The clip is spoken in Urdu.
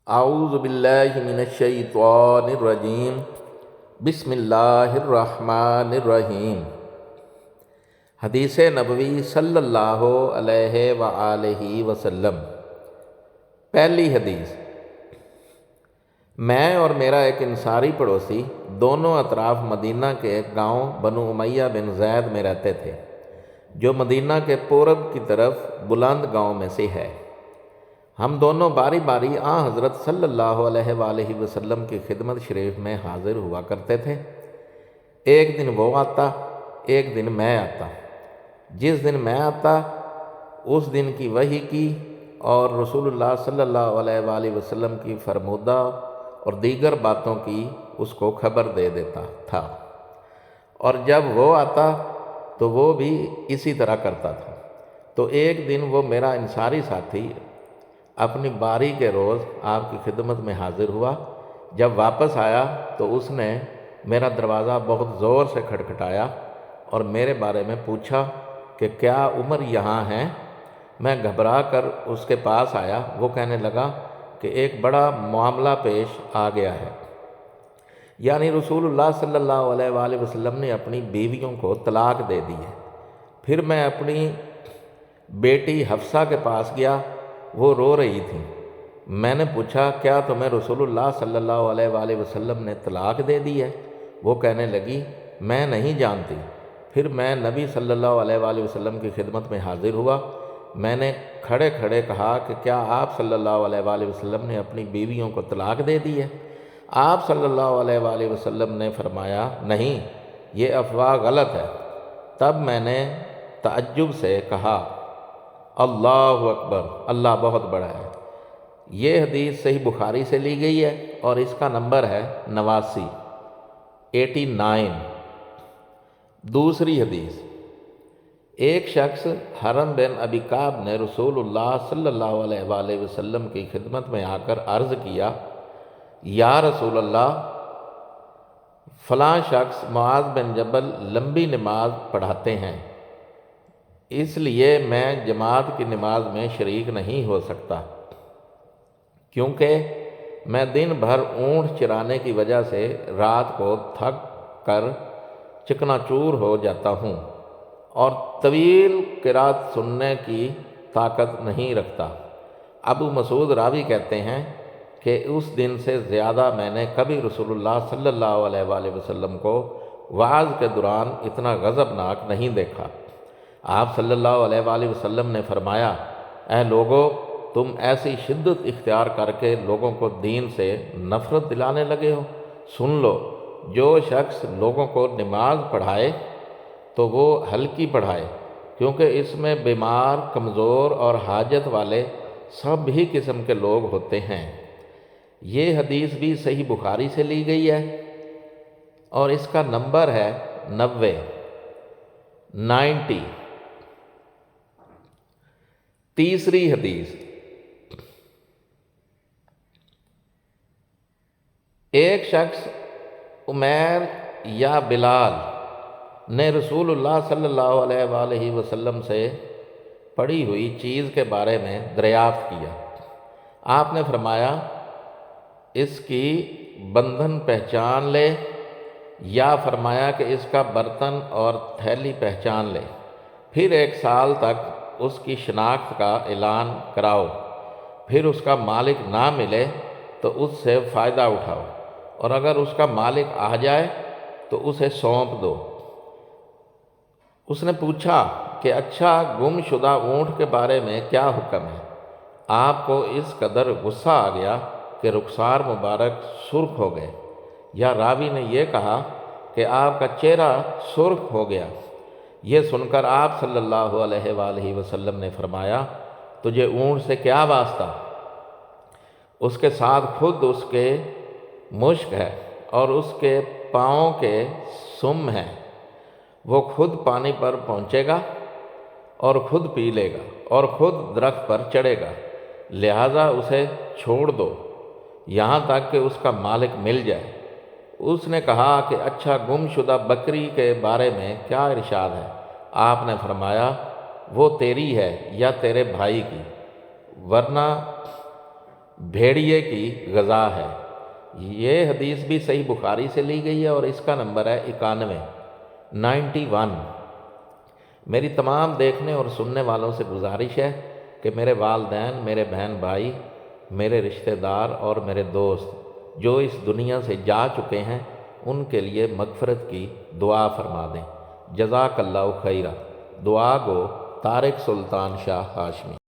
اعوذ باللہ من الشیطان الرجیم بسم اللہ الرحمن الرحیم۔ حدیث نبوی صلی اللہ علیہ وآلہ وسلم۔ پہلی حدیث۔ میں اور میرا ایک انصاری پڑوسی دونوں اطراف مدینہ کے ایک گاؤں بنو امیہ بن زید میں رہتے تھے، جو مدینہ کے پورب کی طرف بلند گاؤں میں سے ہے۔ ہم دونوں باری باری حضرت صلی اللہ علیہ وآلہ وسلم کی خدمت شریف میں حاضر ہوا کرتے تھے۔ ایک دن وہ آتا، ایک دن میں آتا۔ جس دن میں آتا اس دن کی وحی کی اور رسول اللہ صلی اللہ علیہ وآلہ وسلم کی فرمودہ اور دیگر باتوں کی اس کو خبر دے دیتا تھا، اور جب وہ آتا تو وہ بھی اسی طرح کرتا تھا۔ تو ایک دن وہ میرا انصاری ساتھی اپنی باری کے روز آپ کی خدمت میں حاضر ہوا۔ جب واپس آیا تو اس نے میرا دروازہ بہت زور سے کھٹکھٹایا اور میرے بارے میں پوچھا کہ کیا عمر یہاں ہیں؟ میں گھبرا کر اس کے پاس آیا۔ وہ کہنے لگا کہ ایک بڑا معاملہ پیش آ گیا ہے، یعنی رسول اللہ صلی اللہ علیہ وآلہ وسلم نے اپنی بیویوں کو طلاق دے دی ہے۔ پھر میں اپنی بیٹی حفصہ کے پاس گیا، وہ رو رہی تھی۔ میں نے پوچھا کیا تمہیں رسول اللہ صلی اللہ علیہ وآلہ وسلم نے طلاق دے دی ہے؟ وہ کہنے لگی میں نہیں جانتی۔ پھر میں نبی صلی اللہ علیہ وآلہ وسلم کی خدمت میں حاضر ہوا۔ میں نے کھڑے کھڑے کہا کہ کیا آپ صلی اللہ علیہ وآلہ وسلم نے اپنی بیویوں کو طلاق دے دی ہے؟ آپ صلی اللہ علیہ وآلہ وسلم نے فرمایا نہیں، یہ افواہ غلط ہے۔ تب میں نے تعجب سے کہا اللہ اکبر، اللہ بہت بڑا ہے۔ یہ حدیث صحیح بخاری سے لی گئی ہے اور اس کا نمبر ہے 89۔ دوسری حدیث۔ ایک شخص حرم بن ابی کعب نے رسول اللہ صلی اللہ علیہ وآلہ وسلم کی خدمت میں آ کر عرض کیا، یا رسول اللہ، فلاں شخص معاذ بن جبل لمبی نماز پڑھاتے ہیں، اس لیے میں جماعت کی نماز میں شریک نہیں ہو سکتا، کیونکہ میں دن بھر اونٹ چرانے کی وجہ سے رات کو تھک کر چکنا چور ہو جاتا ہوں اور طویل قرات سننے کی طاقت نہیں رکھتا۔ ابو مسعود راوی کہتے ہیں کہ اس دن سے زیادہ میں نے کبھی رسول اللہ صلی اللہ علیہ وآلہ وسلم کو وعظ کے دوران اتنا غضبناک نہیں دیکھا۔ آپ صلی اللہ علیہ وآلہ وسلم نے فرمایا، اے لوگو، تم ایسی شدت اختیار کر کے لوگوں کو دین سے نفرت دلانے لگے ہو۔ سن لو، جو شخص لوگوں کو نماز پڑھائے تو وہ ہلکی پڑھائے، کیونکہ اس میں بیمار، کمزور اور حاجت والے سب ہی قسم کے لوگ ہوتے ہیں۔ یہ حدیث بھی صحیح بخاری سے لی گئی ہے اور اس کا نمبر ہے 90۔ تیسری حدیث۔ ایک شخص عمیر یا بلال نے رسول اللہ صلی اللہ علیہ وآلہ وسلم سے پڑھی ہوئی چیز کے بارے میں دریافت کیا۔ آپ نے فرمایا اس کی بندھن پہچان لے، یا فرمایا کہ اس کا برتن اور تھیلی پہچان لے، پھر 1 سال تک اس کی شناخت کا اعلان کراؤ، پھر اس کا مالک نہ ملے تو اس سے فائدہ اٹھاؤ، اور اگر اس کا مالک آ جائے تو اسے سونپ دو۔ اس نے پوچھا کہ اچھا، گم شدہ اونٹ کے بارے میں کیا حکم ہے؟ آپ کو اس قدر غصہ آ گیا کہ رخسار مبارک سرخ ہو گئے، یا راوی نے یہ کہا کہ آپ کا چہرہ سرخ ہو گیا۔ یہ سن کر آپ صلی اللہ علیہ وآلہ وسلم نے فرمایا، تجھے اونٹ سے کیا واسطہ؟ اس کے ساتھ خود اس کے مشک ہے اور اس کے پاؤں کے سم ہے۔ وہ خود پانی پر پہنچے گا اور خود پی لے گا اور خود درخت پر چڑھے گا، لہٰذا اسے چھوڑ دو یہاں تک کہ اس کا مالک مل جائے۔ اس نے کہا کہ اچھا، گم شدہ بکری کے بارے میں کیا ارشاد ہے؟ آپ نے فرمایا، وہ تیری ہے یا تیرے بھائی کی، ورنہ بھیڑیے کی غذا ہے۔ یہ حدیث بھی صحیح بخاری سے لی گئی ہے اور اس کا نمبر ہے 91 میری تمام دیکھنے اور سننے والوں سے گزارش ہے کہ میرے والدین، میرے بہن بھائی، میرے رشتہ دار اور میرے دوست جو اس دنیا سے جا چکے ہیں ان کے لیے مغفرت کی دعا فرما دیں۔ جزاک اللہ خیرہ۔ دعا گو طارق سلطان شاہ ہاشمی۔